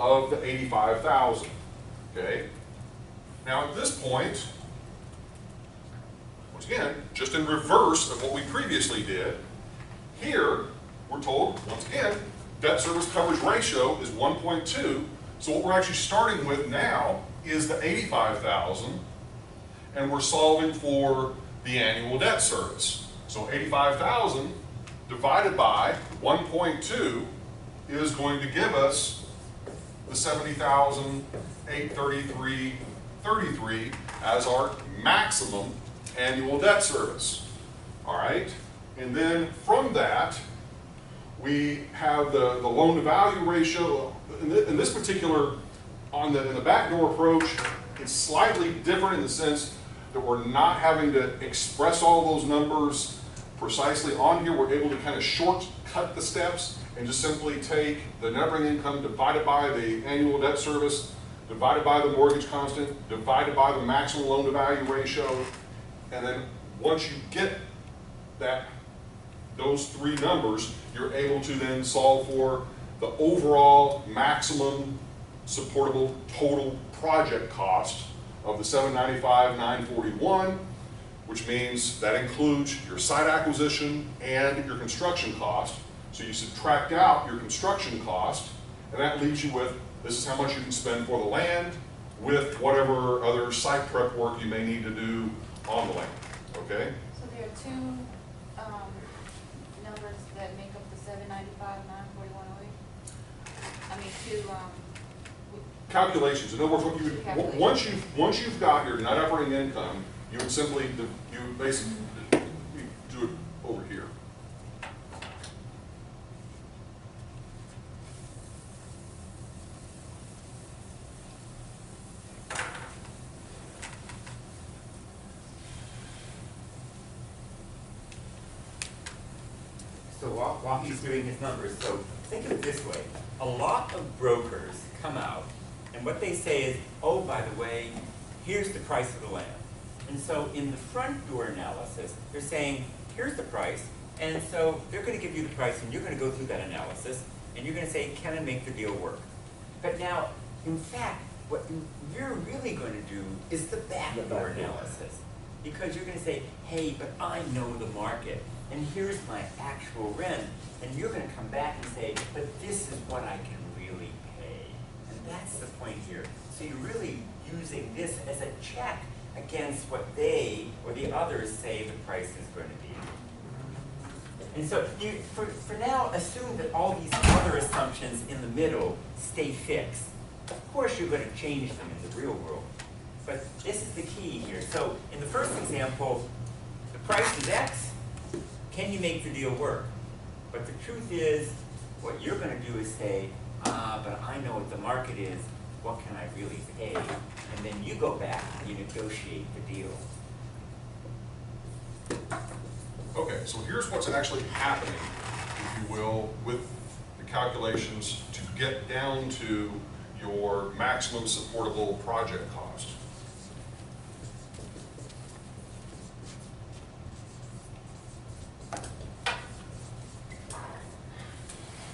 of the 85,000. Okay? Now at this point, once again, just in reverse of what we previously did, here we're told, once again, debt service coverage ratio is 1.2. So what we're actually starting with now is the 85,000, and we're solving for the annual debt service. So 85,000 divided by 1.2 is going to give us the 70,833.33 as our maximum annual debt service. All right, and then from that, we have the loan to value ratio. In this particular, in the backdoor approach, it's slightly different in the sense that we're not having to express all those numbers precisely on here. We're able to kind of shortcut the steps and just simply take the net operating income divided by the annual debt service, divided by the mortgage constant, divided by the maximum loan to value ratio, and then once you get those three numbers, you're able to then solve for the overall maximum supportable total project cost of the $795,941, which means that includes your site acquisition and your construction cost. So you subtract out your construction cost, and that leaves you with, this is how much you can spend for the land with whatever other site prep work you may need to do on the land, okay? So there are two numbers that make up the 795,941.08? I mean, two calculations. In other words, what you would, once you've got your net operating income, you would simply basically do it over here. So while he's doing his numbers, so think of it this way. A lot of brokers come out, and what they say is, oh, by the way, here's the price of the land. And so in the front door analysis, they're saying, here's the price, and so they're going to give you the price, and you're going to go through that analysis, and you're going to say, can I make the deal work? But now, in fact, what you're really going to do is the back door analysis. Because you're going to say, hey, but I know the market, and here's my actual rent, and you're going to come back and say, but this is what I can really pay. And that's the point here. So you're really using this as a check against what they or the others say the price is going to be. And so you, for now, assume that all these other assumptions in the middle stay fixed. Of course, you're going to change them in the real world. But this is the key here. So in the first example, the price is X. Can you make the deal work? But the truth is, what you're going to do is say, but I know what the market is. What can I really pay? And then you go back and you negotiate the deal. Okay, so here's what's actually happening, if you will, with the calculations to get down to your maximum supportable project cost.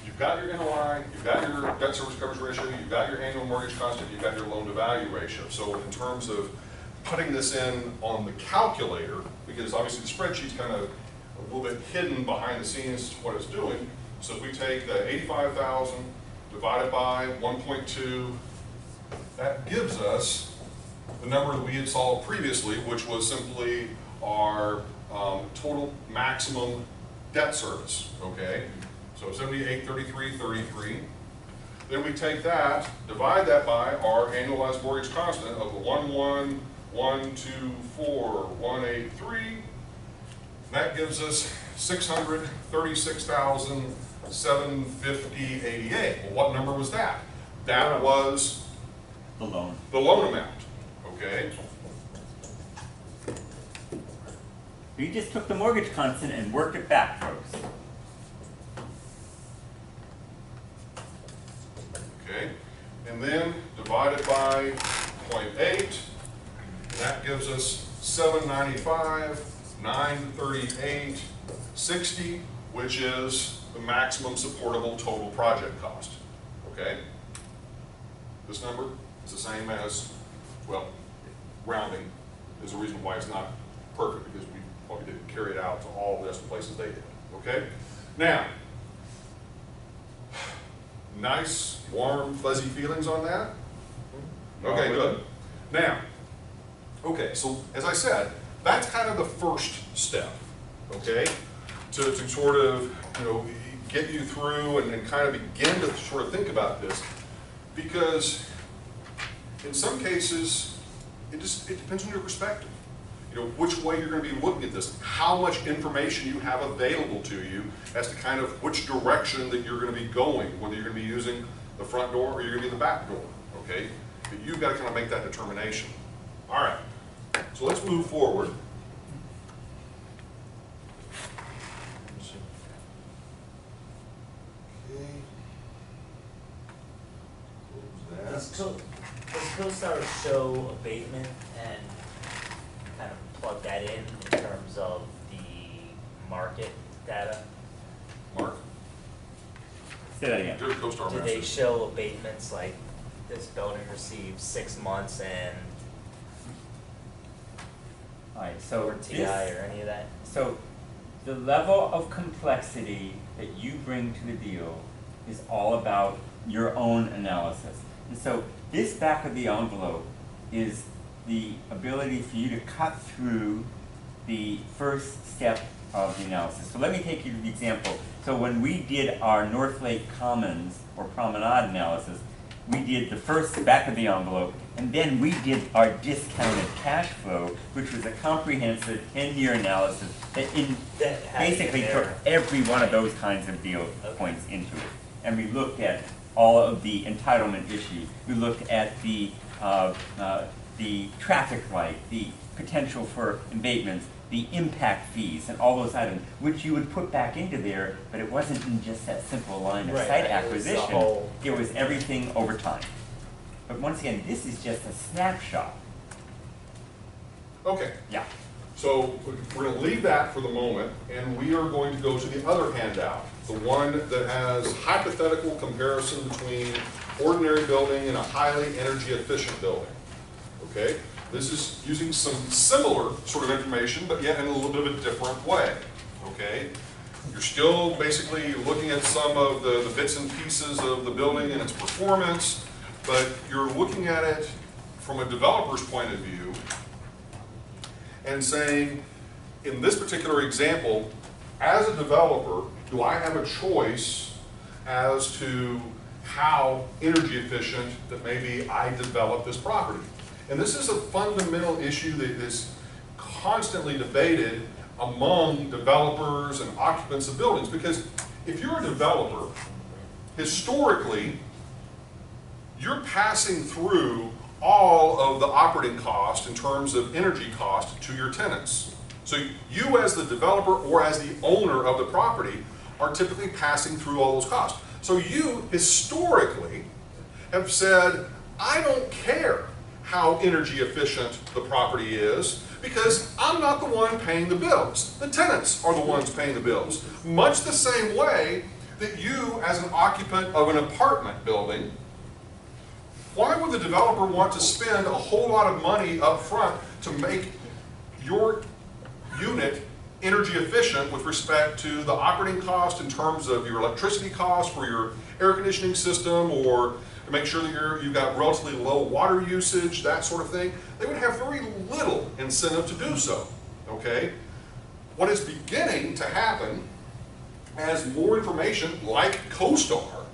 You've got your NOI, you've got your debt service coverage ratio, you've got your annual mortgage constant, you've got your loan to value ratio. So in terms of putting this in on the calculator, because obviously the spreadsheet's kind of a little bit hidden behind the scenes what it's doing. So if we take the 85,000 divided by 1.2, that gives us the number that we had solved previously, which was simply our total maximum debt service, okay? So 7833.33. Then we take that, divide that by our annualized mortgage constant of 111,24183. That gives us $636,750.88. Well, what number was that? That was the loan. The loan amount, okay? You just took the mortgage constant and worked it back, folks. Okay, and then divided by 0.8, that gives us 795,938.60, which is the maximum supportable total project cost. Okay? This number is the same as, well, rounding is the reason why it's not perfect, because we probably didn't carry it out to all the decimal places they did, okay? Now, nice, warm, fuzzy feelings on that? Okay, good. Now, okay, so as I said, that's kind of the first step, okay? To sort of, get you through and kind of begin to sort of think about this, because in some cases, it depends on your perspective. Which way you're going to be looking at this, how much information you have available to you as to kind of which direction that you're going to be going, whether you're going to be using the front door or you're going to be the back door, okay? But you've got to kind of make that determination. All right, so let's move forward. Okay. Does CoStar show abatement and kind of plug that in terms of the market data? Mark? Say that again. Your CoStar Do they message. show abatements like this building received 6 months and Alright, so or TI or any of that? So the level of complexity that you bring to the deal is all about your own analysis. And so this back of the envelope is the ability for you to cut through the first step of the analysis. So let me take you to the example. So when we did our North Lake Commons or Promenade analysis, we did the first back of the envelope, and then we did our discounted cash flow, which was a comprehensive 10-year analysis that basically took every one of those kinds of deal points into it. And we looked at all of the entitlement issues. We looked at the traffic light, the potential for abatements, the impact fees, and all those items, which you would put back into there, but it wasn't in just that simple line of site acquisition. It was everything over time. But once again, this is just a snapshot. Okay. Yeah. So we're going to leave that for the moment, and we are going to go to the other handout, the one that has hypothetical comparison between ordinary building and a highly energy efficient building. Okay? This is using some similar sort of information, but yet in a little bit of a different way. Okay? You're still basically looking at some of the bits and pieces of the building and its performance, but you're looking at it from a developer's point of view and saying, in this particular example, as a developer, do I have a choice as to how energy efficient that maybe I develop this property? And this is a fundamental issue that is constantly debated among developers and occupants of buildings, because if you're a developer, historically, you're passing through all of the operating cost in terms of energy cost to your tenants. So you as the developer or as the owner of the property are typically passing through all those costs. So you historically have said, I don't care how energy efficient the property is, because I'm not the one paying the bills. The tenants are the ones paying the bills. Much the same way that you, as an occupant of an apartment building, why would the developer want to spend a whole lot of money up front to make your unit energy efficient with respect to the operating cost in terms of your electricity cost for your air conditioning system, or to make sure that you've got relatively low water usage, that sort of thing? They would have very little incentive to do so, okay? What is beginning to happen as more information like CoStar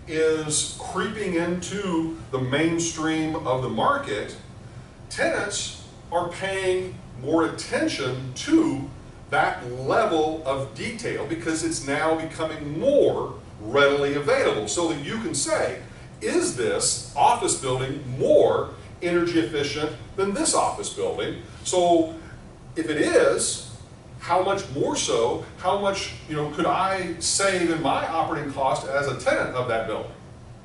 is creeping into the mainstream of the market, tenants are paying more attention to that level of detail because it's now becoming more readily available, so that you can say, is this office building more energy efficient than this office building? So if it is, how much more so, how much could I save in my operating cost as a tenant of that building?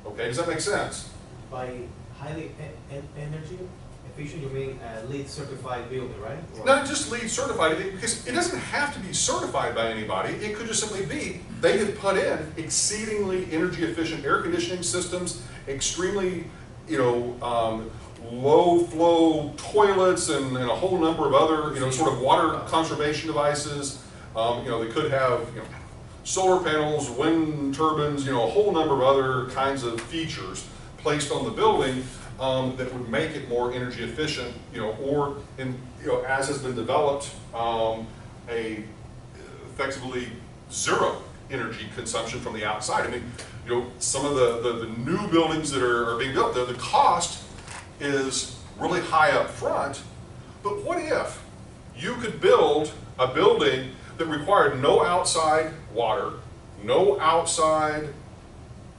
Okay, does that make sense? By highly energy efficient, you mean LEED certified building, right? Or Not just LEED certified, because it doesn't have to be certified by anybody. It could just simply be they have put in exceedingly energy efficient air conditioning systems, extremely low flow toilets and a whole number of other, sort of water conservation devices. They could have, solar panels, wind turbines, a whole number of other kinds of features placed on the building that would make it more energy efficient, or as has been developed, effectively zero energy consumption from the outside. I mean, some of the new buildings that are being built, the cost is really high up front, but what if you could build a building that required no outside water, no outside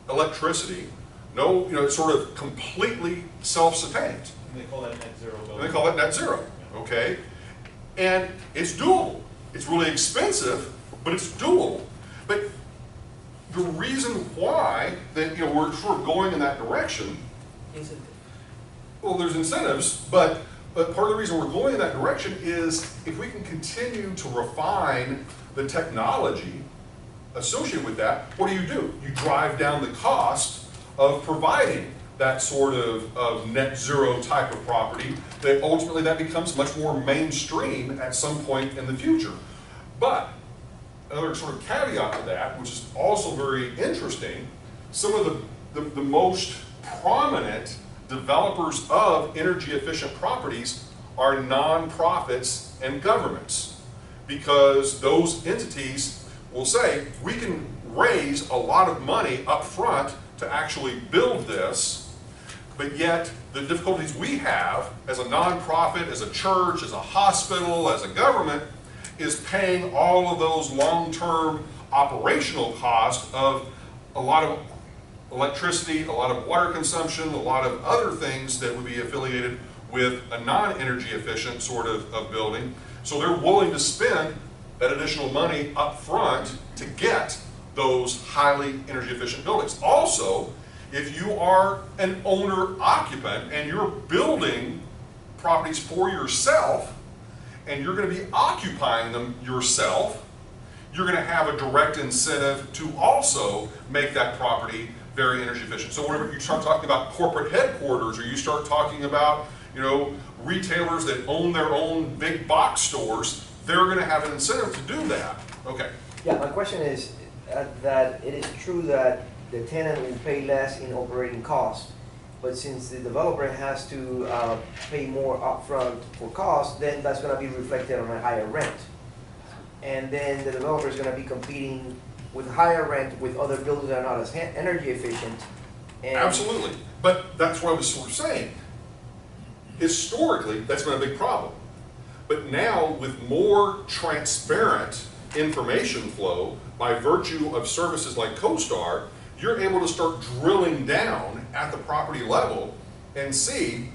electricity, no, sort of completely self-sustained. And they call that net zero building. And they call it net zero, okay? And it's doable. It's really expensive, but it's doable. But the reason why that we're sort of going in that direction, Is it? well, there's incentives, but part of the reason we're going in that direction is if we can continue to refine the technology associated with that, what do? You drive down the cost of providing that sort of net zero type of property, that ultimately that becomes much more mainstream at some point in the future. But another sort of caveat to that, which is also very interesting, some of the most prominent developers of energy efficient properties are nonprofits and governments, because those entities will say, we can raise a lot of money up front to actually build this, but yet the difficulties we have as a nonprofit, as a church, as a hospital, as a government, is paying all of those long-term operational costs of a lot of electricity, a lot of water consumption, a lot of other things that would be affiliated with a non-energy efficient sort of building. So they're willing to spend that additional money up front to get those highly energy efficient buildings. Also, if you are an owner occupant and you're building properties for yourself and you're going to be occupying them yourself, you're going to have a direct incentive to also make that property very energy efficient. So whenever you start talking about corporate headquarters, or you start talking about, retailers that own their own big box stores, they're going to have an incentive to do that. Okay. Yeah, my question is that it is true that the tenant will pay less in operating costs, but since the developer has to pay more upfront for costs, then that's going to be reflected on a higher rent. And then the developer is going to be competing with higher rent with other buildings that are not as energy efficient. And absolutely. But that's what I was sort of saying. Historically, that's been a big problem. But now, with more transparent information flow by virtue of services like CoStar, you're able to start drilling down at the property level and see,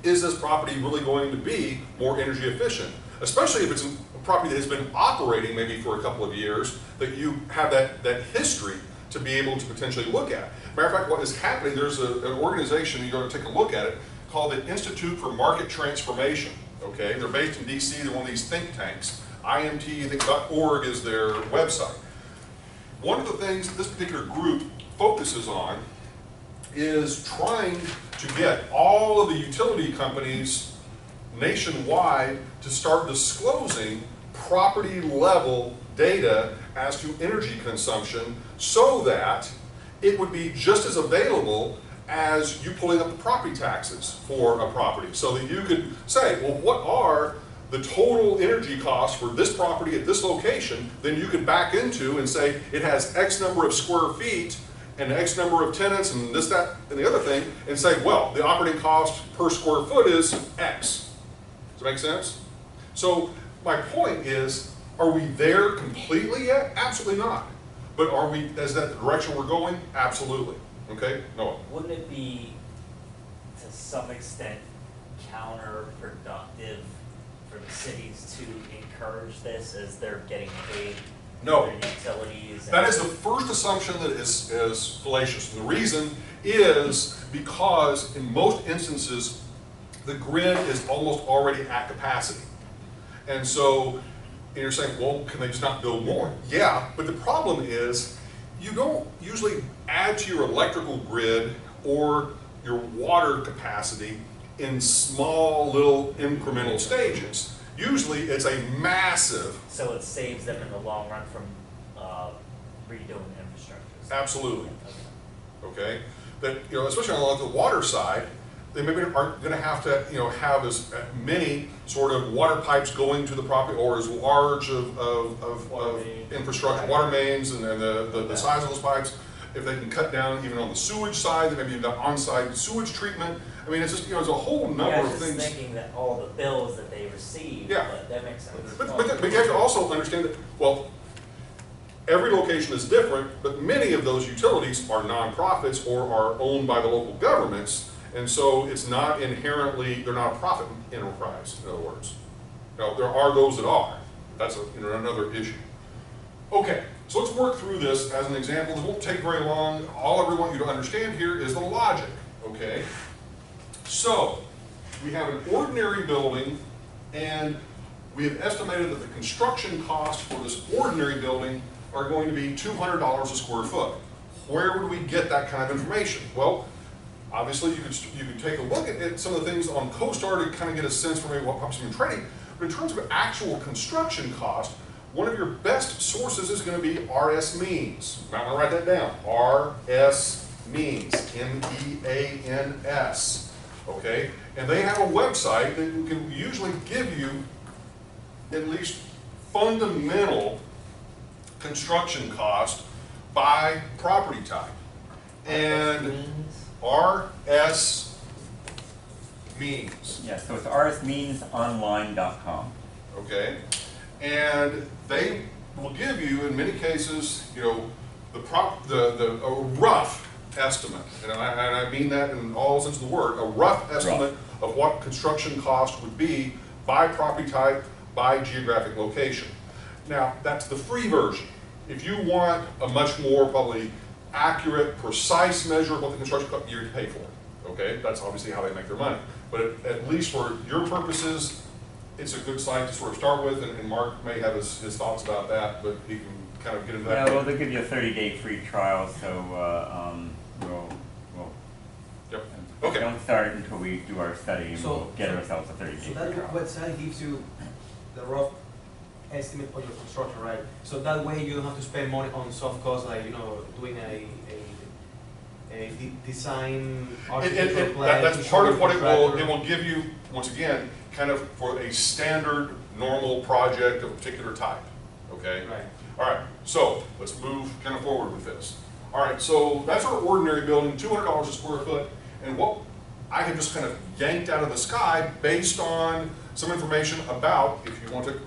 is this property really going to be more energy efficient? Especially if it's a property that has been operating maybe for a couple of years, that you have that history to be able to potentially look at. Matter of fact, what is happening, there's an organization, you ought to take a look at it, called the Institute for Market Transformation. Okay, they're based in DC, they're one of these think tanks. IMT.org is their website. One of the things this particular group focuses on is trying to get all of the utility companies nationwide to start disclosing property level data as to energy consumption, so that it would be just as available as you pulling up the property taxes for a property. So that you could say, well, what are the total energy costs for this property at this location? Then you could back into and say it has X number of square feet and X number of tenants and this, that, and the other thing, and say, well, the operating cost per square foot is X. Does that make sense? So my point is, are we there completely yet? Absolutely not. But are we, is that the direction we're going? Absolutely. Okay? Noah. Wouldn't it be, to some extent, counterproductive for the cities to encourage this as they're getting paid No. for their utilities? That is the first assumption that is fallacious. And the reason is because in most instances, the grid is almost already at capacity. And so you're saying, well, can they just not build more? Yeah, but the problem is you don't usually add to your electrical grid or your water capacity in small little incremental stages. Usually it's a massive, So it saves them in the long run from redoing infrastructures. absolutely, Okay. okay? That, you know, especially on the water side, they maybe aren't gonna have to, you know, have as many sort of water pipes going to the property, or as large of infrastructure, water mains, and the size of those pipes. If they can cut down even on the sewage side, then maybe you've got on-site sewage treatment. I mean, it's just, you know, there's a whole number Yeah, I of was just things. thinking that all the bills that they receive, Yeah. but that makes sense. But you have to also understand that, well, every location is different, but many of those utilities are nonprofits or are owned by the local governments, and so it's not inherently, they're not a profit enterprise, in other words. Now, there are those that are. That's another issue. Okay, so let's work through this as an example. This won't take very long. All I want you to understand here is the logic, okay? So, we have an ordinary building, and we have estimated that the construction costs for this ordinary building are going to be $200 a square foot. Where would we get that kind of information? Well, obviously you could take a look at some of the things on CoStar to kind of get a sense for maybe what pops in trading. But in terms of actual construction cost, one of your best sources is going to be RS means. You might want to write that down. RS means, MEANS. Okay, and they have a website that can usually give you at least fundamental construction cost by property type. And RS means. Yeah, so it's rsmeansonline.com. Okay, and they will give you, in many cases, you know, a rough estimate, and I mean that in all sense of the word, a rough estimate of what construction cost would be by property type, by geographic location. Now, that's the free version. If you want a much more probably accurate, precise measure of what the construction cost, you pay for it. Okay, that's obviously how they make their money. But at least for your purposes, it's a good site to sort of start with, and Mark may have his thoughts about that, but he can kind of get into that. Yeah, well, they'll give you a 30-day free trial, so we'll Yep. Okay. don't start it until we do our study, and So- we'll get ourselves a 30-day So free that trial. website gives you the rough estimate on your construction, right? So that way you don't have to spend money on soft costs, like, you know, doing a design, architectural plan. That's part of what it contractor. will give you, once again, kind of for a standard, normal project of a particular type, okay? Right. All right, so let's move kind of forward with this. All right, so that's our ordinary building, $200 a square foot, and what I have just kind of yanked out of the sky based on some information about, if you want to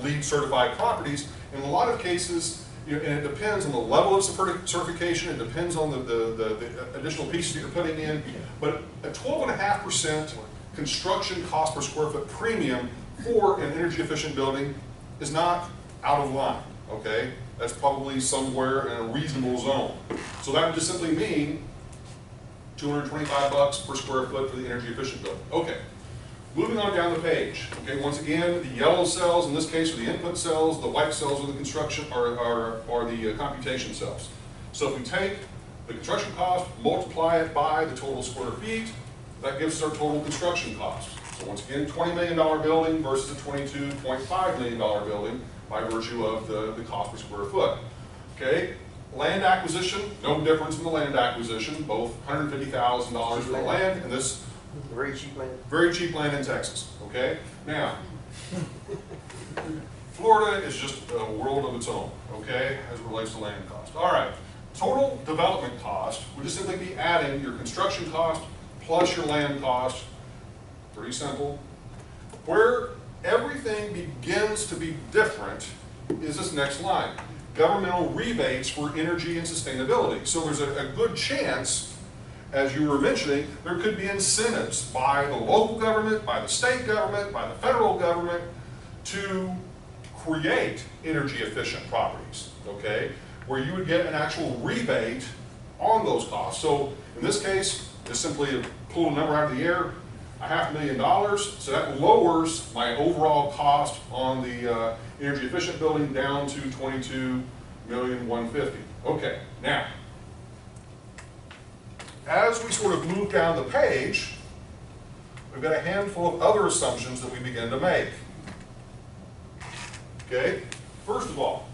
LEED certified properties. In a lot of cases, you know, and it depends on the level of certification, it depends on the additional pieces that you're putting in, but a 12.5% construction cost per square foot premium for an energy efficient building is not out of line, okay? That's probably somewhere in a reasonable zone. So that would just simply mean $225 per square foot for the energy efficient building. Okay, moving on down the page. Okay, once again, the yellow cells in this case are the input cells, the white cells are the construction are the computation cells. So if we take the construction cost, multiply it by the total square feet, that gives us our total construction cost. So once again, $20 million building versus a $22.5 million building by virtue of the cost per square foot. Okay, land acquisition, no difference in the land acquisition, both $150,000 for the land, and this Very cheap land. very cheap land in Texas, okay? Now, Florida is just a world of its own, okay, as it relates to land cost. All right, total development cost would just simply be adding your construction cost plus your land cost. Pretty simple. Where everything begins to be different is this next line. Governmental rebates for energy and sustainability. So there's a good chance, as you were mentioning, there could be incentives by the local government, by the state government, by the federal government to create energy efficient properties, okay? Where you would get an actual rebate on those costs. So in this case, just simply pull a number out of the air, $500,000, so that lowers my overall cost on the energy efficient building down to $22,150,000. Okay, now, as we sort of move down the page, we've got a handful of other assumptions that we begin to make. Okay? First of all,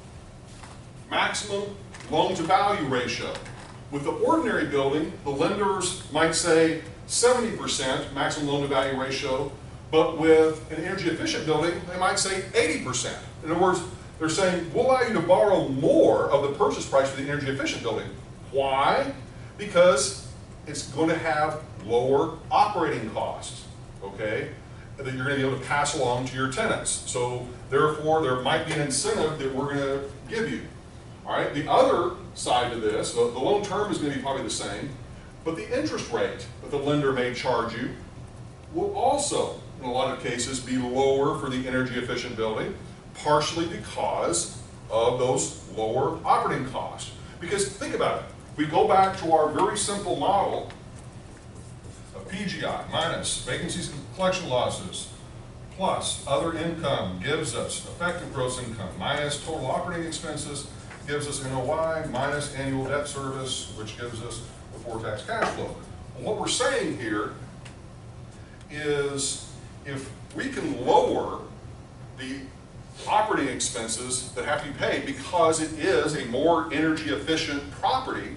maximum loan-to-value ratio. With the ordinary building, the lenders might say 70% maximum loan-to-value ratio, but with an energy-efficient building, they might say 80%. In other words, they're saying, we'll allow you to borrow more of the purchase price for the energy-efficient building. Why? Because it's going to have lower operating costs, okay, that you're going to be able to pass along to your tenants. So therefore, there might be an incentive that we're going to give you. All right, the other side of this, the loan term is going to be probably the same, but the interest rate that the lender may charge you will also, in a lot of cases, be lower for the energy efficient building, partially because of those lower operating costs. Because think about it, we go back to our very simple model of PGI minus vacancies and collection losses plus other income gives us effective gross income minus total operating expenses gives us NOI minus annual debt service, which gives us before tax cash flow. And what we're saying here is if we can lower the operating expenses that have to be paid because it is a more energy efficient property,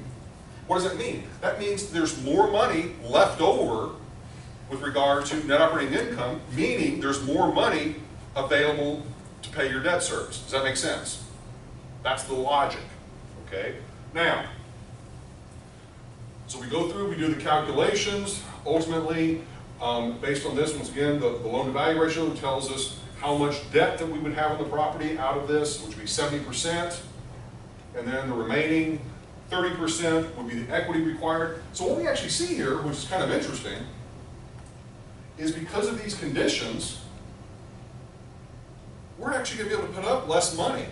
what does that mean? That means there's more money left over with regard to net operating income, meaning there's more money available to pay your debt service. Does that make sense? That's the logic, okay? Now, so we go through, we do the calculations. Ultimately, based on this, once again, the loan-to-value ratio tells us how much debt that we would have on the property out of this, which would be 70%, and then the remaining 30% would be the equity required. So what we actually see here, which is kind of interesting, is because of these conditions, we're actually going to be able to put up less money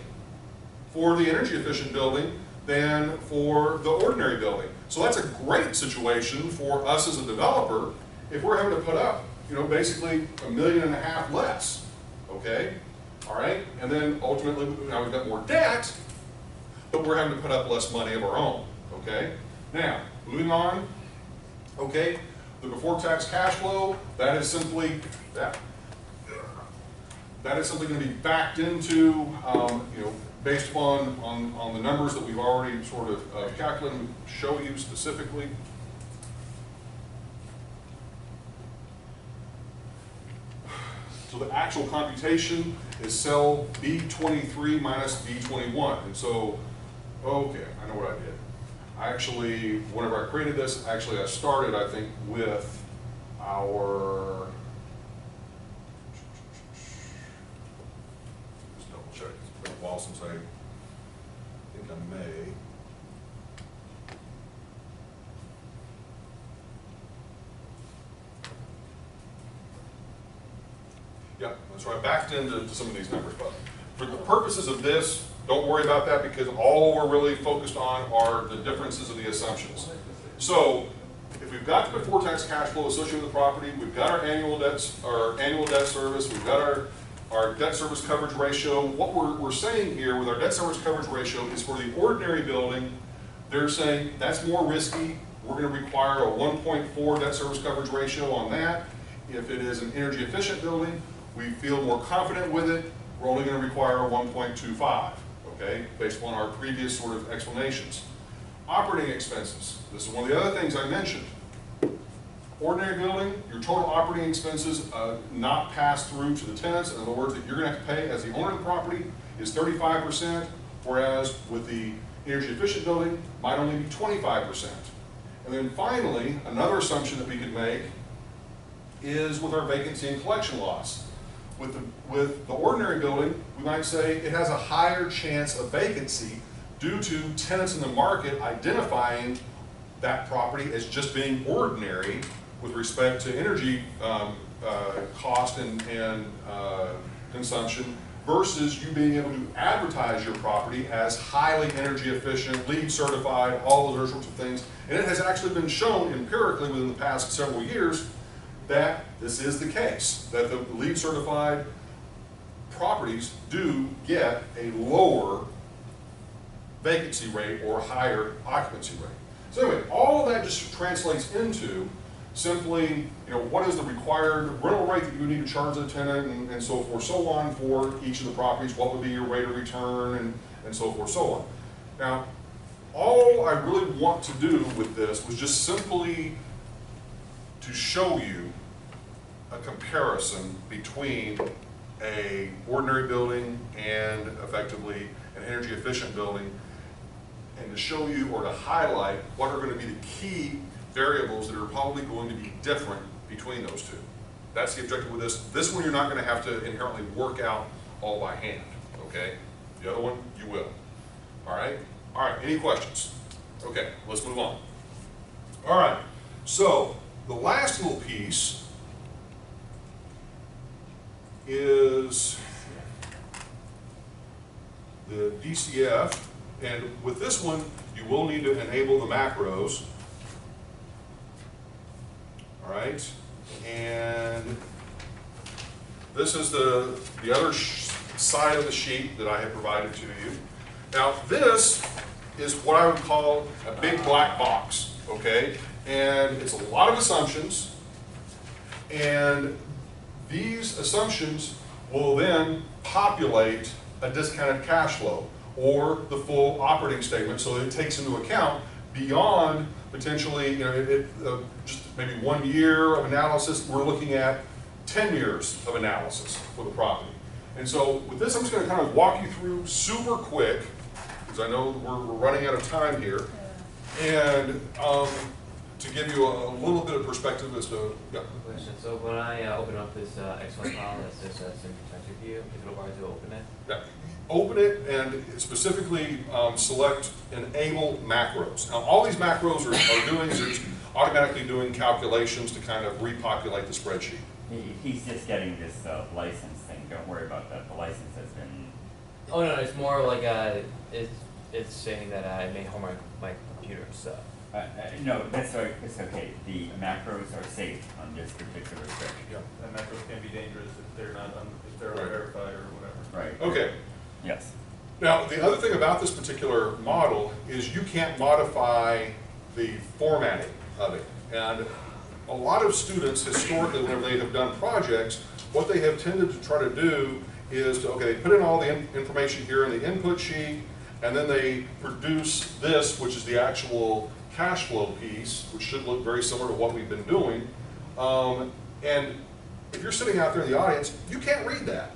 for the energy efficient building than for the ordinary building. So that's a great situation for us as a developer if we're having to put up, you know, basically $1.5 million less, okay? All right, and then ultimately, now we've got more debt, but we're having to put up less money of our own, okay? Now, moving on, okay, the before tax cash flow, that is simply, that is simply going to be backed into, you know, based upon the numbers that we've already sort of calculated and show you specifically. So the actual computation is cell B23 minus B21. And so, okay, I know what I did. I actually, whenever I created this, actually I started, I think, with our, just double check, it's been a while since I think I may. Yeah, that's right. I backed into some of these numbers, but for the purposes of this, don't worry about that because all we're really focused on are the differences of the assumptions. So, if we've got the before tax cash flow associated with the property, we've got our annual debt service, we've got our debt service coverage ratio. What we're saying here with our debt service coverage ratio is for the ordinary building, they're saying that's more risky. We're going to require a 1.4 debt service coverage ratio on that. If it is an energy efficient building, we feel more confident with it, we're only going to require a 1.25, okay, based upon our previous sort of explanations. Operating expenses, this is one of the other things I mentioned. Ordinary building, your total operating expenses not passed through to the tenants. In other words, that you're going to have to pay as the owner of the property is 35%, whereas with the energy efficient building, might only be 25%. And then finally, another assumption that we could make is with our vacancy and collection loss. With the ordinary building, we might say it has a higher chance of vacancy due to tenants in the market identifying that property as just being ordinary with respect to energy cost and consumption versus you being able to advertise your property as highly energy efficient, LEED certified, all those sorts of things. And it has actually been shown empirically within the past several years that this is the case, that the LEED certified properties do get a lower vacancy rate or higher occupancy rate. So anyway, all of that just translates into simply, what is the required rental rate that you need to charge the tenant and so forth, so on for each of the properties, what would be your rate of return and so forth, so on. Now, all I really want to do with this was just simply to show you a comparison between a ordinary building and effectively an energy efficient building, and to show you or to highlight what are going to be the key variables that are probably going to be different between those two. That's the objective with this. This one you're not going to have to inherently work out all by hand, okay? The other one, you will. All right? All right, any questions? Okay, let's move on. All right, so the last little piece is the DCF, and with this one, you will need to enable the macros. All right, and this is the other side of the sheet that I have provided to you. Now, this is what I would call a big black box, okay? And it's a lot of assumptions, and these assumptions will then populate a discounted cash flow or the full operating statement, so that it takes into account beyond potentially, just maybe 1 year of analysis. We're looking at 10 years of analysis for the property. And so with this, I'm just going to kind of walk you through super quick, because I know we're running out of time here, and to give you a little bit of perspective as to, yeah. Question. So when I open up this Excel file that says Simple Chapter View, is it required to open it? Yeah. Open it and specifically select Enable Macros. Now, all these macros are doing is automatically doing calculations to kind of repopulate the spreadsheet. He's just getting this license thing. Don't worry about that. The license has been. Oh no, it's more like it's saying that I may harm my computer and stuff. No, that's right. It's okay. The macros are safe on this particular spreadsheet. Yeah. And macros can be dangerous if they're not, if they're Right. unverified or whatever. Right. Okay. Yes. Now, the other thing about this particular model is you can't modify the formatting of it. And a lot of students historically, whenever they have done projects, what they have tended to try to do is to, okay, they put in all the information here in the input sheet, and then they produce this, which is the actual cash flow piece, which should look very similar to what we've been doing. And if you're sitting out there in the audience, you can't read that.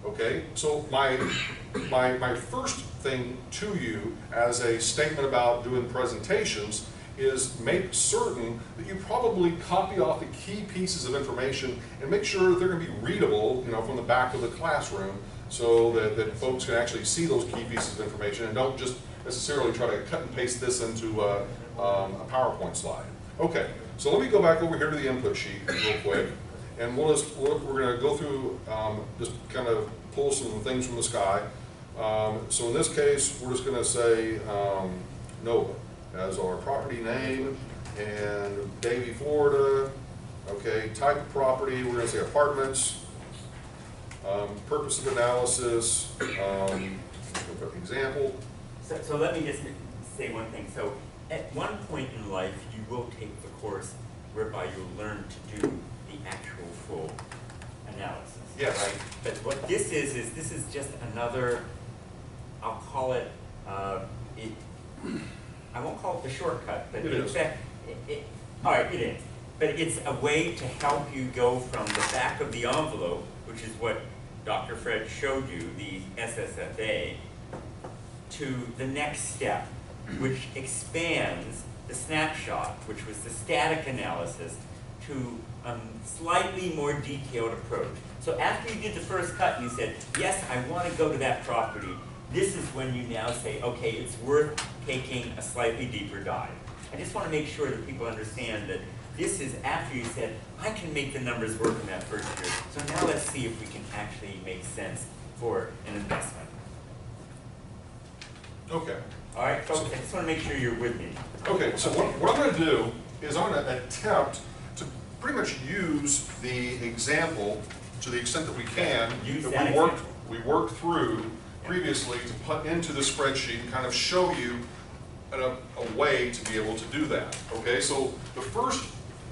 Okay, so my first thing to you as a statement about doing presentations is make certain that you probably copy off the key pieces of information and make sure that they're going to be readable, from the back of the classroom, so that folks can actually see those key pieces of information and don't just necessarily try to cut and paste this into a PowerPoint slide. Okay, so let me go back over here to the input sheet real quick. And we're going to go through, just kind of pull some things from the sky. So in this case, we're just going to say Nova as our property name, and Davie, Florida. Okay, type of property, we're going to say apartments. Purpose of analysis, example. So let me just say one thing. So at one point in life, you will take the course whereby you'll learn to do the actual full analysis. Yes. Right? But what this is this is just another, I'll call it, I won't call it the shortcut, but It in is. fact, all right, it is. But it's a way to help you go from the back of the envelope, which is what Dr. Fred showed you, the SSFA, to the next step, which expands the snapshot, which was the static analysis, to a slightly more detailed approach. So after you did the first cut and you said, yes, I want to go to that property, this is when you now say, okay, it's worth taking a slightly deeper dive. I just want to make sure that people understand that this is after you said, I can make the numbers work in that first year. So now let's see if we can actually make sense for an investment. Okay. All right, folks, I just want to make sure you're with me. Okay, so what I'm going to do is I'm going to attempt to pretty much use the example to the extent that we can Use that that we worked through previously to put into the spreadsheet and kind of show you a way to be able to do that. Okay, so the first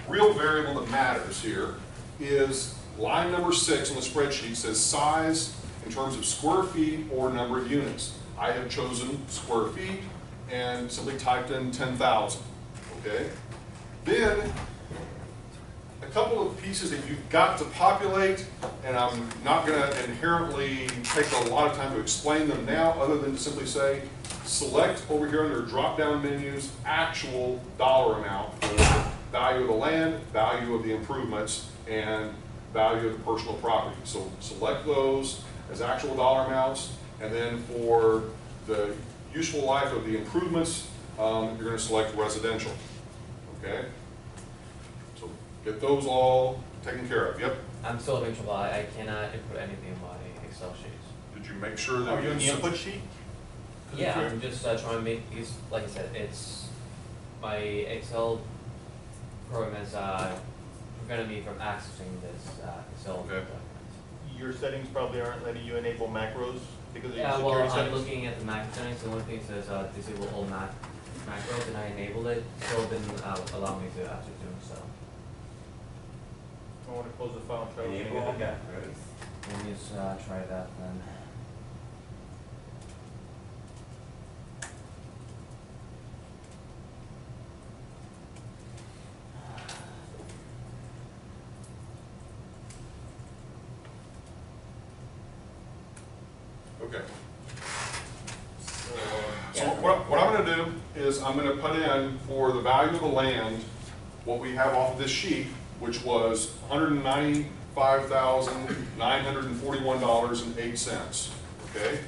real variable that matters here is line number 6 on the spreadsheet says size in terms of square feet or number of units. I have chosen square feet and simply typed in 10,000. Okay, then a couple of pieces that you've got to populate, and I'm not going to inherently take a lot of time to explain them now, other than to simply say, select over here under drop-down menus, actual dollar amount for value of the land, value of the improvements, and value of the personal property. So select those as actual dollar amounts, and then for the useful life of the improvements, you're going to select residential. Okay? So get those all taken care of. Yep. I'm still having trouble. I cannot input anything in my Excel sheets. Did you make sure that Are you in the input sheet? Yeah, I'm just trying to make these, like I said, it's, my Excel program is preventing me from accessing this Excel Okay. document. Your settings probably aren't letting you enable macros because of your Yeah, well, security I'm settings? looking at the macro settings, the one thing says disable all macros, and I enabled it, so it didn't allow me to actually do so. I want to close the file and try looking Enable at all it again. macros. Let me just try that then. Okay. So Yeah. what I'm going to do is I'm going to put in for the value of the land what we have off of this sheet, which was $195,941.08. Okay.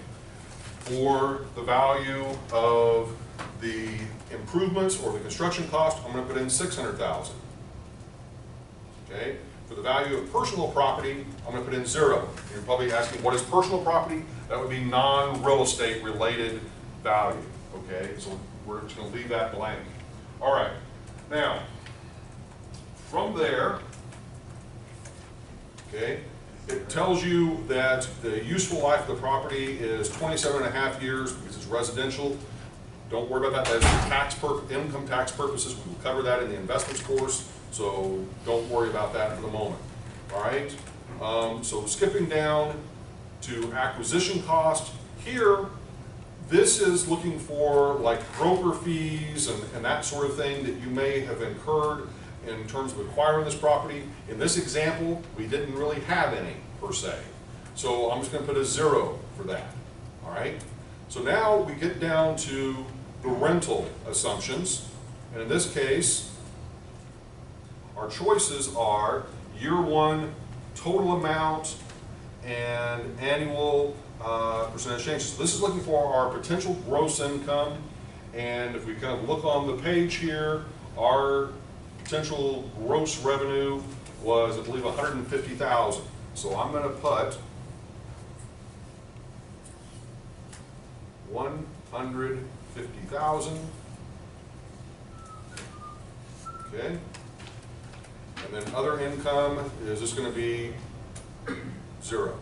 For the value of the improvements or the construction cost, I'm going to put in $600,000. Okay. For the value of personal property, I'm going to put in 0. You're probably asking, what is personal property? That would be non-real estate related value. Okay, so we're just going to leave that blank. All right. Now, from there, okay, it tells you that the useful life of the property is 27.5 years because it's residential. Don't worry about that. That is for income tax purposes. We will cover that in the investments course. So don't worry about that for the moment. All right. So skipping down to acquisition cost here, this is looking for like broker fees and that sort of thing that you may have incurred in terms of acquiring this property. In this example, we didn't really have any per se. So I'm just going to put a 0 for that. All right. So now we get down to the rental assumptions, and in this case, our choices are year 1 total amount and annual percentage change. So this is looking for our potential gross income, and if we kind of look on the page here, our potential gross revenue was, I believe, $150,000. So I'm going to put 150,000. Okay. And then other income is just going to be 0.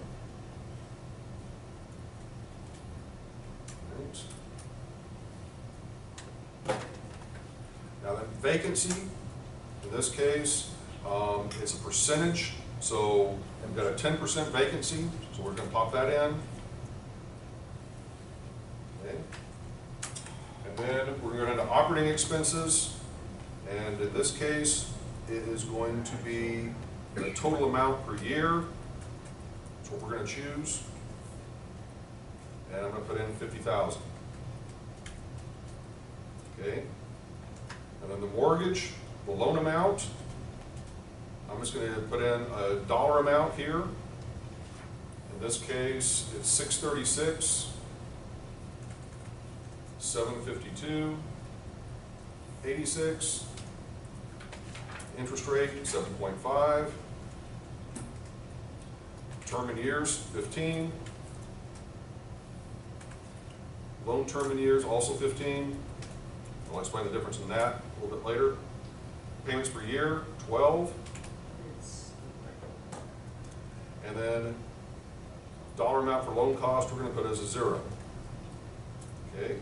Right. Now then, vacancy, in this case, it's a percentage. So I've got a 10% vacancy, so we're going to pop that in. Okay. And then we're going into operating expenses, and in this case, it is going to be the total amount per year. That's what we're going to choose. And I'm going to put in 50,000. Okay. And then the mortgage, the loan amount, I'm just going to put in a dollar amount here. In this case, it's 636, 752, 86. Interest rate, 7.5. Term in years, 15. Loan term in years, also 15. I'll explain the difference in that a little bit later. Payments per year, 12. And then dollar amount for loan cost, we're going to put as a 0. Okay.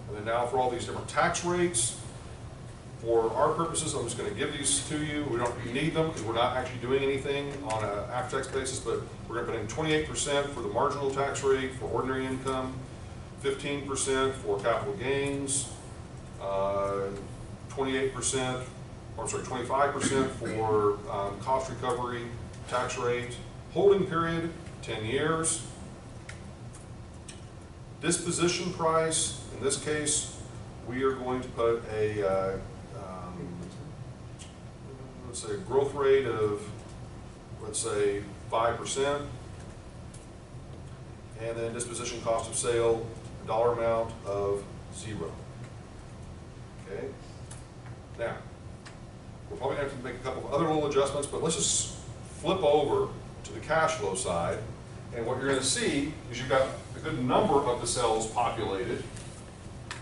And then now for all these different tax rates, for our purposes, I'm just going to give these to you. We don't need them because we're not actually doing anything on an after-tax basis, but we're going to put in 28% for the marginal tax rate for ordinary income, 15% for capital gains, 28%, or sorry, 25% for cost recovery tax rate, holding period, 10 years. Disposition price, in this case, we are going to put a, let's say, a growth rate of, let's say, 5%. And then disposition cost of sale, a dollar amount of 0. Okay? Now, we're probably going to have to make a couple of other little adjustments, but let's just flip over to the cash flow side. And what you're going to see is you've got a good number of the cells populated,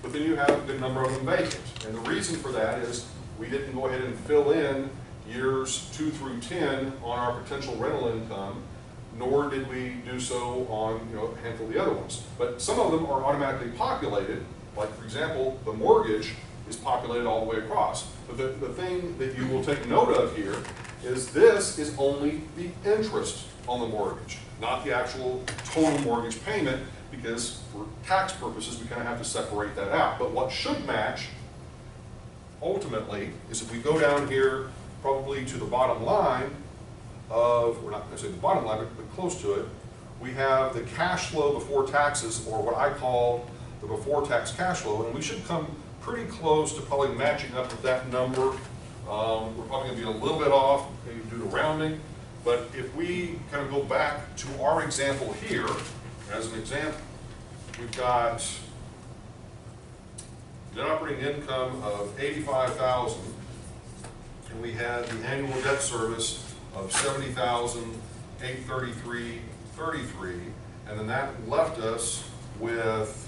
but then you have a good number of them vacant. And the reason for that is we didn't go ahead and fill in years 2 through 10 on our potential rental income, nor did we do so on a handful of the other ones. But some of them are automatically populated, like for example, the mortgage is populated all the way across. But the thing that you will take note of here is this is only the interest on the mortgage, not the actual total mortgage payment, because for tax purposes we kind of have to separate that out. But what should match ultimately is if we go down here probably to the bottom line of, we're not going to say the bottom line, but close to it, we have the cash flow before taxes, or what I call the before tax cash flow, and we should come pretty close to probably matching up with that number. We're probably going to be a little bit off maybe due to rounding, but if we kind of go back to our example here, as an example, we've got net operating income of $85,000, and we had the annual debt service of $70,833.33, and then that left us with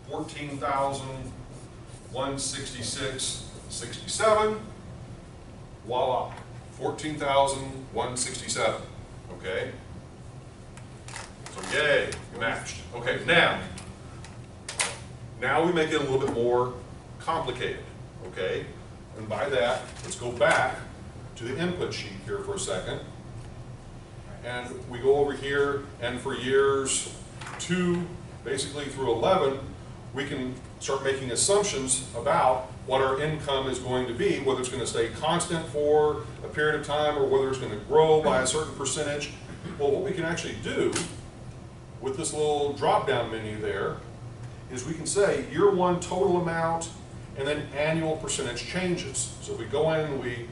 $14,166.67. Voila, $14,167. Okay. So yay, matched. Okay, now we make it a little bit more complicated. Okay, and by that, let's go back to the input sheet here for a second, and we go over here, and for years 2 basically through 11, we can start making assumptions about what our income is going to be, whether it's going to stay constant for a period of time or whether it's going to grow by a certain percentage. Well, what we can actually do with this little drop-down menu there is we can say year 1 total amount and then annual percentage changes. So if we go in and we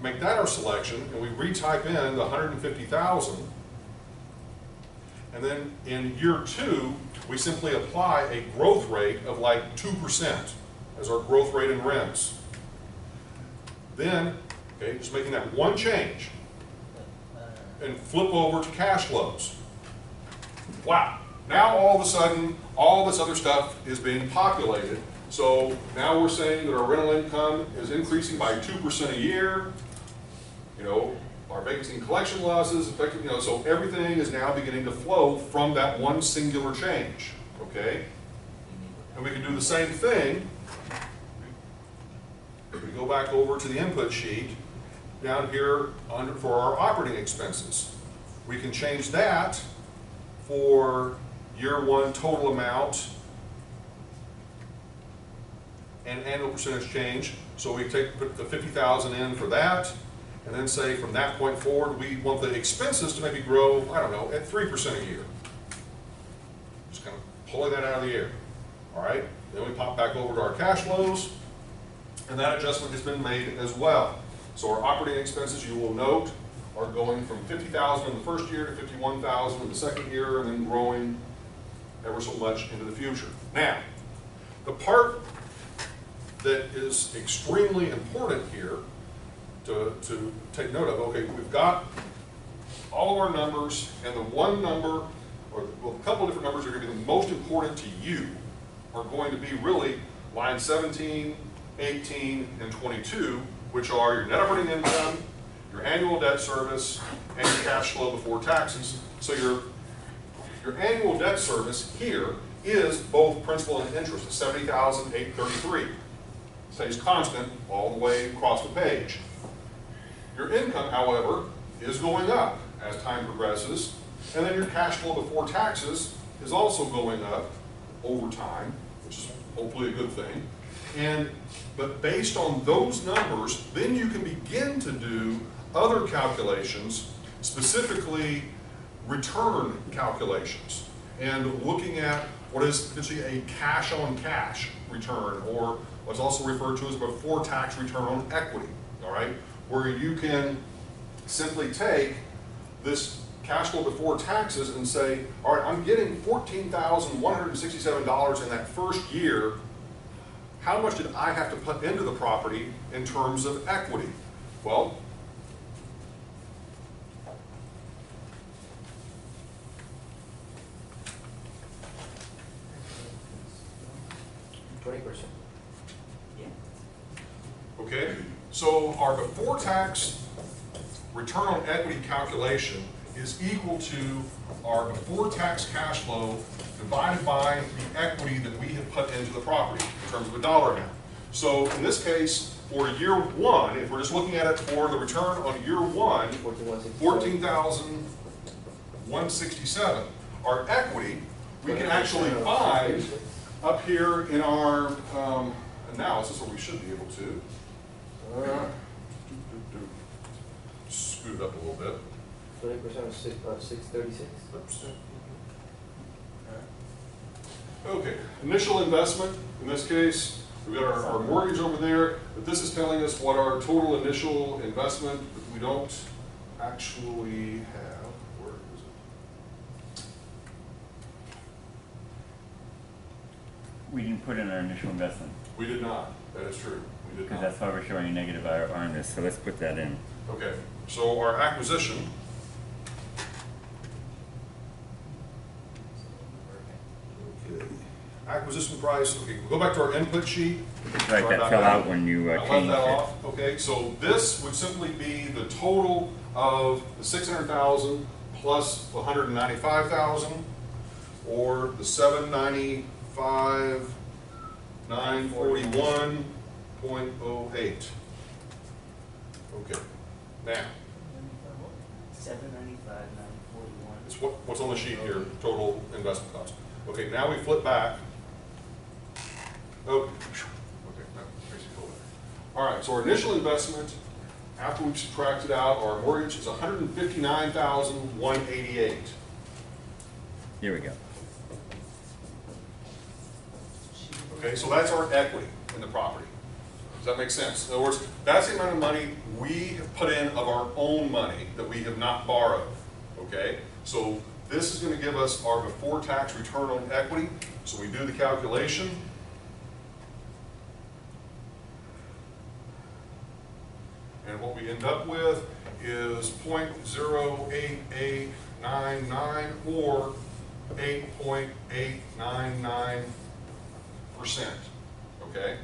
make that our selection and we retype in the 150,000, and then in year 2, we simply apply a growth rate of like 2% as our growth rate in rents. Then, okay, just making that one change, and flip over to cash flows. Wow, now all of a sudden, all this other stuff is being populated. So now we're saying that our rental income is increasing by 2% a year. Our vacancy and collection losses, effectively, so everything is now beginning to flow from that one singular change, okay? And we can do the same thing. We go back over to the input sheet, down here for our operating expenses. We can change that for year 1 total amount and annual percentage change. So we put the 50,000 in for that, and then say from that point forward, we want the expenses to maybe grow, I don't know, at 3% a year. Just kind of pulling that out of the air. All right, then we pop back over to our cash flows, and that adjustment has been made as well. So our operating expenses, you will note, are going from 50,000 in the first year to 51,000 in the second year, and then growing ever so much into the future. Now, the part that is extremely important here to take note of, okay, we've got all of our numbers, and the one number, or well, a couple of different numbers that are going to be the most important to you are going to be really line 17, 18, and 22, which are your net operating income, your annual debt service, and your cash flow before taxes. So your annual debt service here is both principal and interest, it's $70,833. Stays constant all the way across the page. Your income, however, is going up as time progresses, and then your cash flow before taxes is also going up over time, which is hopefully a good thing. But based on those numbers, then you can begin to do other calculations, specifically return calculations, and looking at what is potentially a cash-on-cash return, or what's also referred to as before-tax return on equity, all right? Where you can simply take this cash flow before taxes and say, all right, I'm getting $14,167 in that first year. How much did I have to put into the property in terms of equity? Well, Yeah. okay, so our before-tax return on equity calculation is equal to our before-tax cash flow divided by the equity that we have put into the property in terms of a dollar amount. So in this case, for year one, if we're just looking at it for the return on year one, 14,167. Our equity, we can actually find up here in our analysis, or we should be able to. Scoot it up a little bit. 20% of 636. Oops. Okay, initial investment, in this case, we've got our mortgage over there, but this is telling us what our total initial investment, but we don't actually have, where is it? We didn't put in our initial investment, We did not, that is true, we did because not. that's why we're showing a negative IRR on this, so let's put that in. Okay, so our acquisition, okay, acquisition price, okay, we'll go back to our input sheet. Right, Sorry that about fell out when you I left changed that it. off. Okay, so this would simply be the total of the 600,000 plus the 195,000, or the 795,941.08. Okay, now, 795,941. it's what's on the sheet here, total investment cost. Okay, now we flip back. Okay, no, Tracy, go back. All right, so our initial investment, after we've subtracted out our mortgage, is $159,188. Here we go. Okay, so that's our equity in the property. Does that make sense? In other words, that's the amount of money we have put in of our own money that we have not borrowed. Okay, so this is going to give us our before-tax return on equity. So we do the calculation. And what we end up with is 0.08899, or 8.899%. Okay?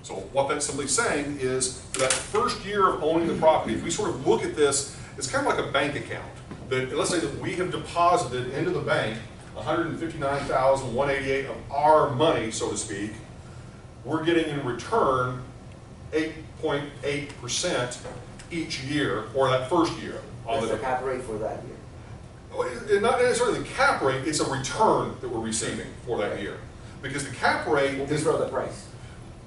So what that's simply saying is, for that first year of owning the property, if we sort of look at this, it's kind of like a bank account. That, let's say that we have deposited into the bank $159,188 of our money, so to speak. We're getting in return 8.8% each year, or that first year. That's the cap rate for that year. Not necessarily the cap rate, it's a return that we're receiving for that year. Because the cap rate Will is be for the price.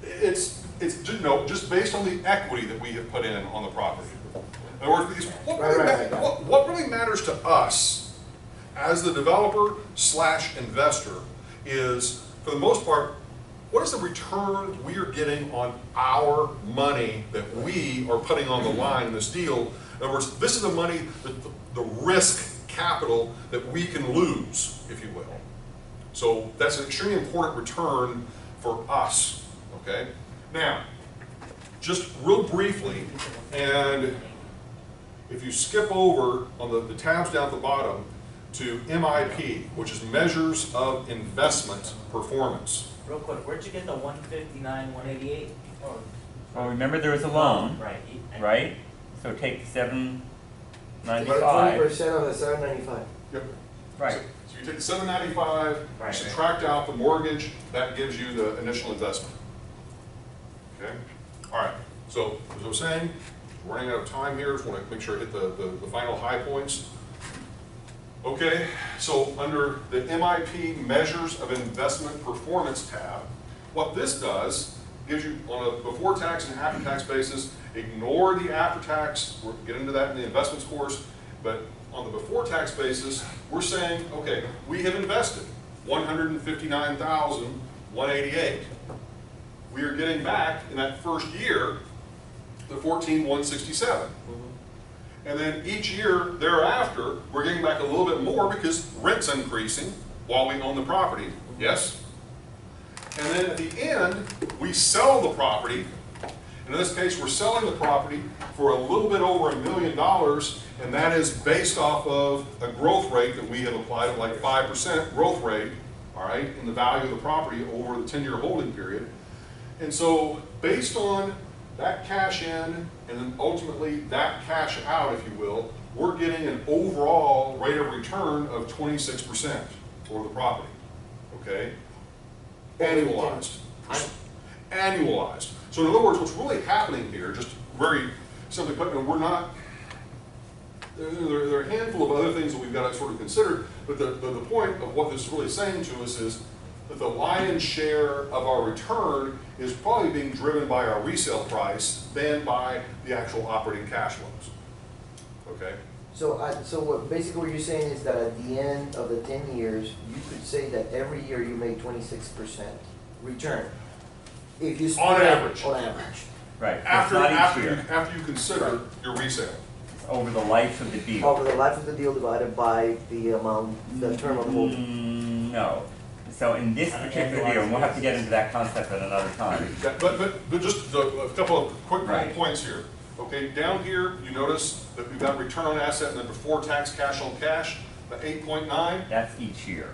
It's just based on the equity that we have put in on the property. In other words, because what really matters to us as the developer / investor is, for the most part, what is the return we are getting on our money that we are putting on the line in this deal? In other words, this is the money, the risk capital that we can lose, if you will. So that's an extremely important return for us. Okay? Now, just real briefly, and if you skip over on the tabs down at the bottom to MIP, which is Measures of Investment Performance. Real quick, where'd you get the 159, 188? Well, remember there was a loan, Right. right? So take Twenty 795. percent of the 795. Yep. Right. So you take the 795, you Right. subtract out the mortgage, that gives you the initial investment. Okay? All right. So, as I was saying, we're running out of time here. Just want to make sure I hit the final high points. Okay, so under the MIP Measures of Investment Performance tab, what this does gives you on a before tax and after tax basis, ignore the after tax, we'll get into that in the investments course, but on the before tax basis, we're saying, okay, we have invested $159,188. We are getting back in that first year the $14,167. And then each year thereafter, we're getting back a little bit more because rent's increasing while we own the property, yes? And then at the end, we sell the property. In this case, we're selling the property for a little bit over $1 million, and that is based off of a growth rate that we have applied of like 5% growth rate, all right, in the value of the property over the 10-year holding period. And so based on that cash in and then ultimately that cash out, if you will, we're getting an overall rate of return of 26% for the property, okay? Annualized. Annualized. So in other words, what's really happening here, just very simply put, we're not, there are a handful of other things that we've got to sort of consider, but the point of what this is really saying to us is that the lion's share of our return is probably being driven by our resale price than by the actual operating cash flows. Okay? So basically what you're saying is that at the end of the 10 years, you could say that every year you make 26% return. If you split On it average. On average. Right. It's After not each year. you consider your resale. Over the life of the deal. Over the life of the deal divided by the amount, the term of holding. No. So in this particular deal, and we'll have to get into that concept at another time. Yeah, but just a couple of quick Right. points here. Okay, down here, you notice that we've got return on asset and then before tax cash on cash, the 8.9. That's each year.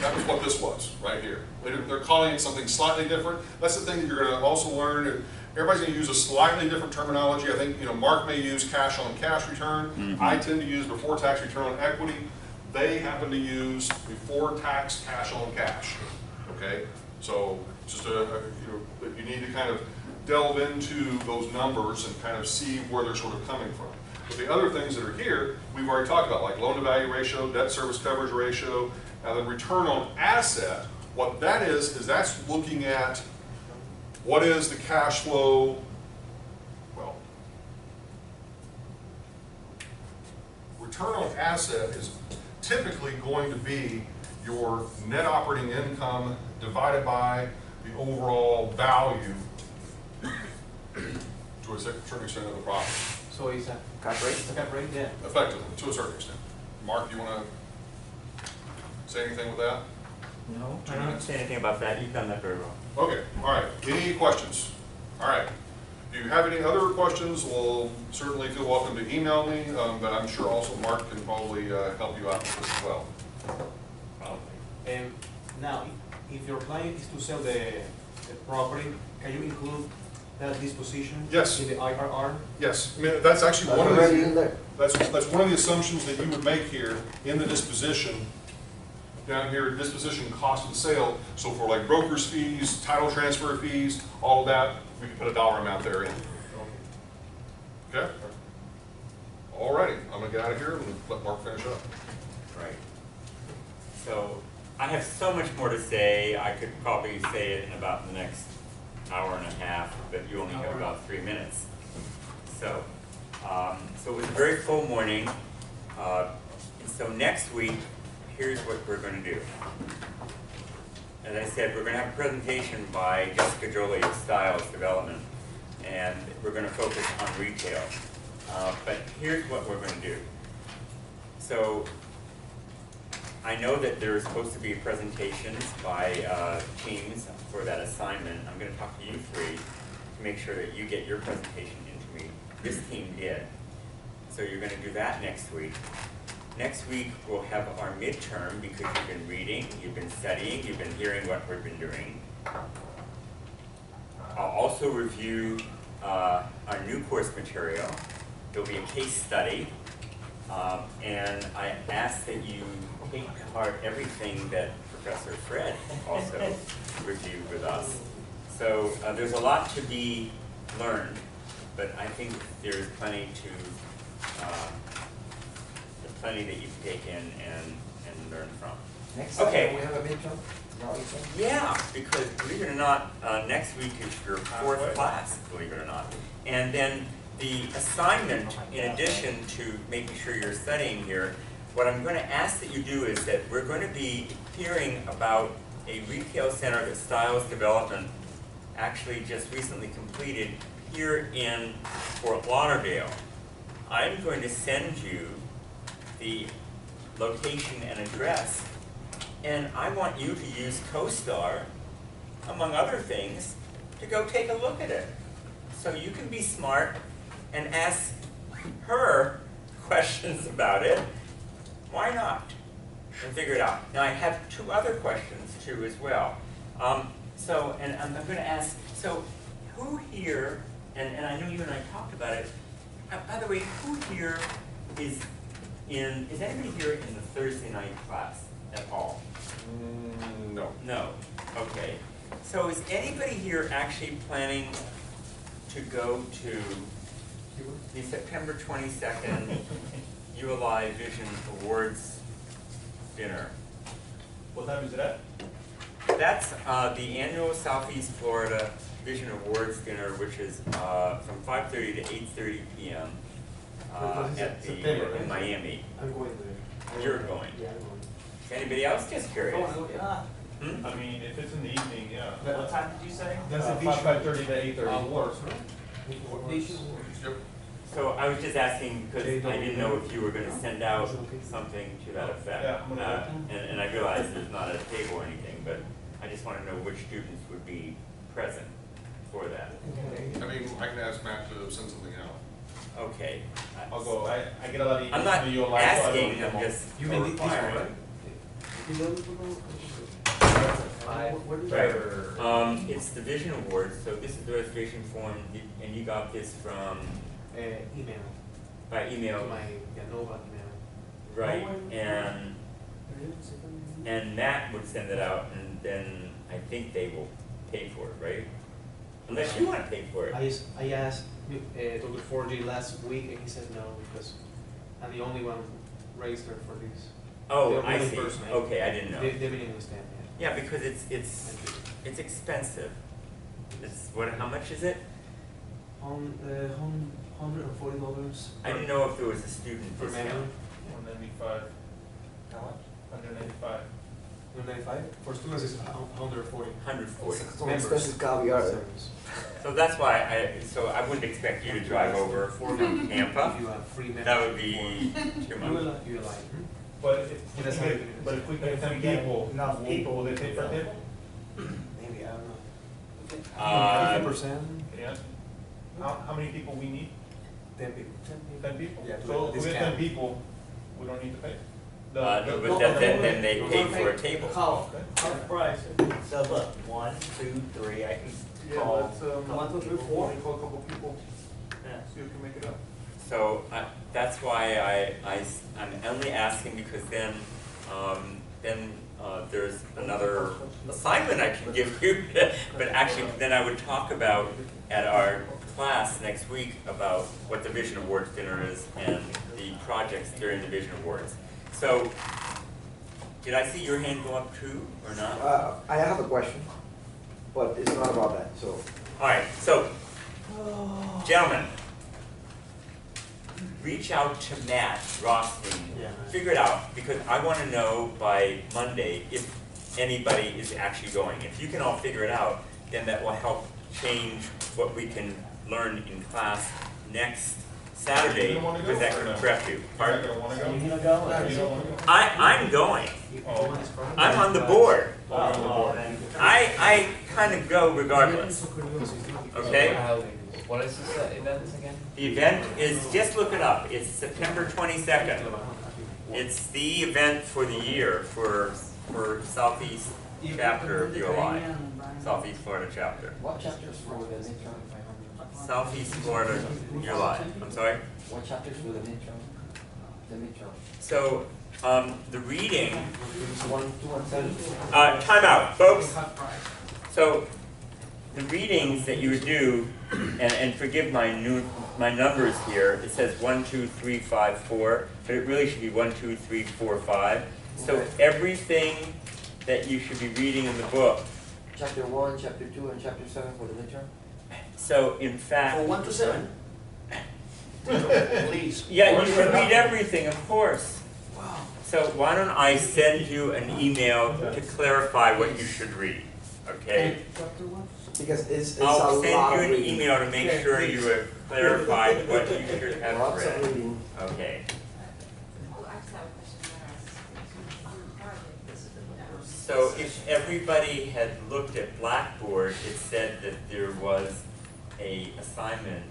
That was what this was, right here. They're calling it something slightly different. That's the thing that you're going to also learn. Everybody's going to use a slightly different terminology. I think, Mark may use cash on cash return. Mm-hmm. I tend to use before tax return on equity. They happen to use before tax cash on cash. Okay? So just you need to kind of delve into those numbers and kind of see where they're sort of coming from. But the other things that are here, we've already talked about, like loan to value ratio, debt service coverage ratio, and then return on asset. What that is that's looking at what is the cash flow, well, return on asset is typically going to be your net operating income divided by the overall value to a certain extent of the property. So it's a Cap rate? cap rate, yeah. Effectively, to a certain extent. Mark, you want to say anything with that? No, I don't say anything about that. You've done that very well. Okay, all right. Any questions? All right. If you have any other questions, well, certainly feel welcome to email me, but I'm sure also Mark can probably help you out with this as well. Now, if your client is to sell the property, can you include that disposition? Yes. In the IRR? Yes, I mean, that's actually one of Already in the, there. that's one of the assumptions that you would make here in the disposition. Down here, disposition cost of sale. So for like broker's fees, title transfer fees, all of that, we can put a dollar amount there in. Okay? All righty, I'm gonna get out of here and let Mark finish up. Right. So I have so much more to say. I could probably say it in about the next hour and a half, but you only have about 3 minutes. So, so it was a very full morning. And so next week, here's what we're going to do. As I said, we're going to have a presentation by Jessica Jolie of Styles Development, and we're going to focus on retail. But here's what we're going to do. So I know that there are supposed to be presentations by teams for that assignment. I'm going to talk to you three to make sure that you get your presentation into me. This team did. So you're going to do that next week. Next week we'll have our midterm because you've been reading, you've been studying, you've been hearing what we've been doing. I'll also review our new course material, there'll be a case study, and I ask that you take to heart everything that Professor Fred also reviewed with us. So there's a lot to be learned, but I think there's plenty plenty that you can take in and learn from. Next Okay. time we have a midterm? No, it's not. Yeah, because believe it or not, next week is your fourth Halfway. class, believe it or not. And then the assignment, in addition to making sure you're studying here, what I'm going to ask that you do is that we're going to be hearing about a retail center that Styles Development actually just recently completed here in Fort Lauderdale. I'm going to send you the location and address, and I want you to use CoStar, among other things, to go take a look at it. So you can be smart and ask her questions about it. Why not? And figure it out. Now I have two other questions too as well. And I'm going to ask, so who here, and I know you and I talked about it, by the way, who here is anybody here in the Thursday night class at all? No. No, okay. So is anybody here actually planning to go to the September 22nd ULI Vision Awards dinner? What time is it at? That's the annual Southeast Florida Vision Awards dinner, which is from 5:30 to 8:30 p.m. At the September, in right? Miami. I'm going there. You're going. Yeah, I'm going. Anybody else? Just curious. Yeah. Hmm? I mean, if it's in the evening, yeah. What time did you say? That's a 5:30 to 8:30. Awards, right? Yep. So I was just asking because I didn't know if you were going to send out something to that effect. Yeah, I'm gonna and I realize there's not a table or anything, but I just want to know which students would be present for that. I mean, I can ask Matt to send something out. Okay. I'll go. I get a lot of emails I'm not from you online, so I don't asking, read them I'm all. just You mean this one, requiring. right? Right. It's the Vision Awards, so this is the registration form, and you got this from, Email. by email, My Nova email. right? And Matt would send it out, and then I think they will pay for it, right? Unless you want to pay for it. I asked Dr. 4G last week and he said no because I'm the only one registered for this. Oh, the I only see. person, Okay, I didn't know. They didn't understand that. Yeah, because it's expensive. It's what? How much is it? $140 I didn't know if there was a student per discount. member. 195. How much? 195. 195? For students it's 140. 140. Some expensive caviar. So that's why I wouldn't expect you to drive over from Tampa. If you have free members. That would be too much. You like. But That's how it but if we get 10 people, will they pay for a table? Maybe, I don't know. 50%? Yeah. How many people we need? 10 people. 10 people? Yeah, So if we get 10 discount. people, we don't need to pay? No, but then they pay for a table. Okay. Price. So look, 1, 2, 3, I can call. 1, 2, 3, 4. Call a couple people, Yeah. see who can make it up. So that's why I'm only asking because then there's another assignment I can give you. But actually, then I would talk about at our class next week about what the Vision Awards dinner is and the projects during the Vision Awards. So, did I see your hand go up too, or not? I have a question, but it's not about that, so. All right, so, gentlemen, reach out to Matt Rothstein. Yeah. Figure it out, because I want to know by Monday if anybody is actually going. If you can all figure it out, then that will help change what we can learn in class next Saturday, You don't wanna go because that or can no? prep you. You're not Pardon? gonna wanna go? You gonna You go? don't wanna go? I'm going. Oh. I'm on the board. Oh, then. I kind of go regardless, okay? What is this event again? The event is, just look it up, it's September 22nd. It's the event for the year for Southeast Chapter of ULI, Southeast Florida Chapter. What chapters for the midterm? Southeast Florida, you're live, I'm sorry? What chapters for the midterm? The midterm. So, the reading, 1, 2, and 7. time out, folks. So, the readings that you would do, and forgive my numbers here, it says 1, 2, 3, 5, 4, but it really should be 1, 2, 3, 4, 5. So everything that you should be reading in the book. Chapter 1, chapter 2, and chapter 7 for the midterm? So in fact, For 1 to 7? Please. yeah, you should read everything, of course. Wow. So why don't I send you an email to clarify what you should read, okay? Because it's a I'll lot send of you an reading. email to make sure you have clarified what you should have Lots of read. reading. Okay, Oh, I just have a question. so if everybody had looked at Blackboard, it said that there was a assignment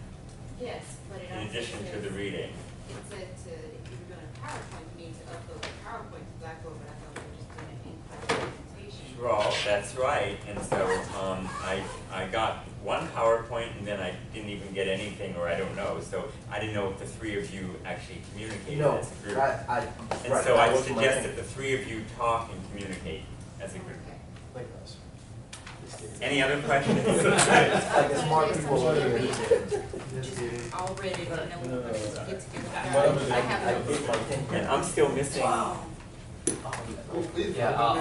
Yes, but it in also addition to says- the reading. It said to, if you were doing a PowerPoint, you need to upload the PowerPoint to Blackboard, but I thought we were just doing an in-class presentation. Well, that's right, and so, I got one PowerPoint and then I didn't even get anything, or I don't know, so I didn't know if the three of you actually communicated No, as a group. right, And right, so that I was my suggest thing. that the three of you talk and communicate as a group. Okay. Any other questions? Like the smart people over here. Just all read it, and then we can get together. I I have did my thing. And I'm still missing, Yeah,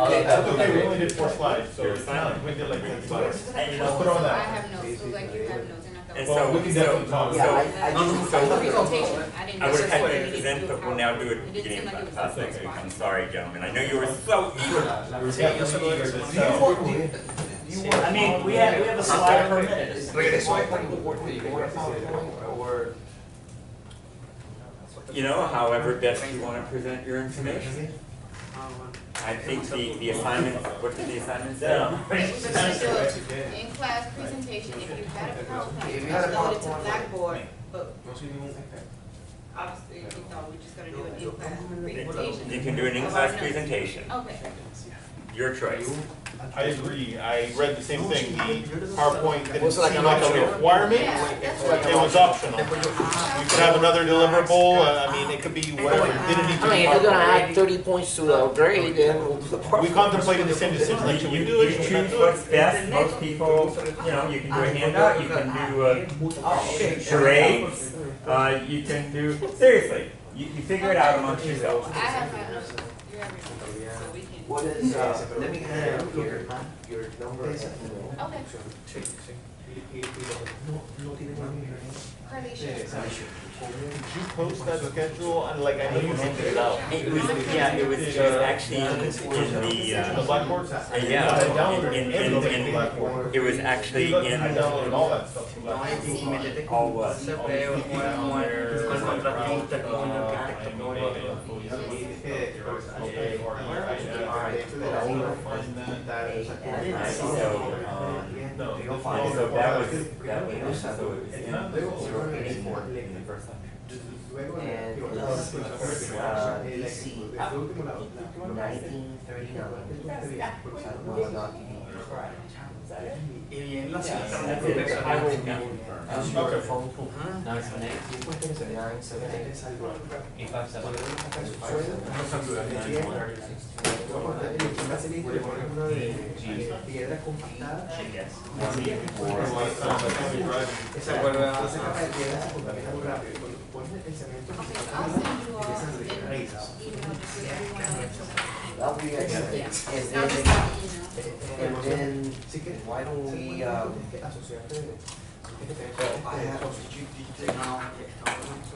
Okay, that's okay, we only did 4 slides, so it's not like we did like 50 slides. and you Let's know, put on I that. have notes, so like you have notes, and I thought. and Well, we can definitely talk. Yeah, I Presentation, just, I didn't. I would have had know to we needed present, do a but we'll now do it at the PowerPoint. beginning It of didn't seem class like next it week. was I'm sorry, gentlemen, I know you were so eager. I mean, we have a slide per minute. You know, however best you want to present your information. I think the assignment, what did the assignment say? It was just an in-class presentation, if you had a PowerPoint, If you you had a upload it to PowerPoint. Blackboard, but obviously, we thought we just gonna do an in-class presentation. You can do an in-class presentation, Okay. your choice. I agree, I read the same thing, the PowerPoint didn't Was it like seem an like a optional? requirement, Yeah, that's what it was optional. We could have another deliverable, I mean, it could be whatever, it didn't need to I be mean, if you're gonna add PowerPoint. 30 points to the grade, then we'll do the part. We contemplated the same decision, like, should we do it, You should we not choose do what's it? best, most people, you know, you can do a handout, you can do charades, you can do, seriously, you figure it out amongst yourselves. I have my notes, you have your notes, so we can. what is, let me have your number and email. Okay. Carly, sure. Did you post that schedule, and like, I know you hinted it out. It was, yeah, it was actually in The the, Blackboard? yeah, I downloaded in, everything in, from Blackboard. it was actually I in, downloaded all that stuff from Blackboard. all what? So that was, so it was in 084 in the first lecture. And it's, DC, 1939. I don't know about I will be, Okay. phone call. 978. Yes. Se vuelve a pones el cemento Okay, I'll send you all an email just with everyone on That would be excellent. Yeah. And I'll just then, send you an email. and then, why don't we, I have,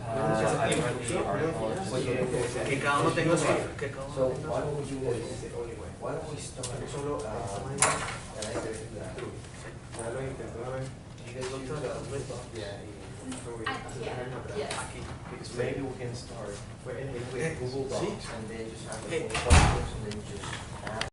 I read the article. Que cada uno tenga su, que cada so uno why don't we do this? Why don't we start, you guys use, Yes. because maybe we can start with Google Docs and then just have the Hey. full documents and then just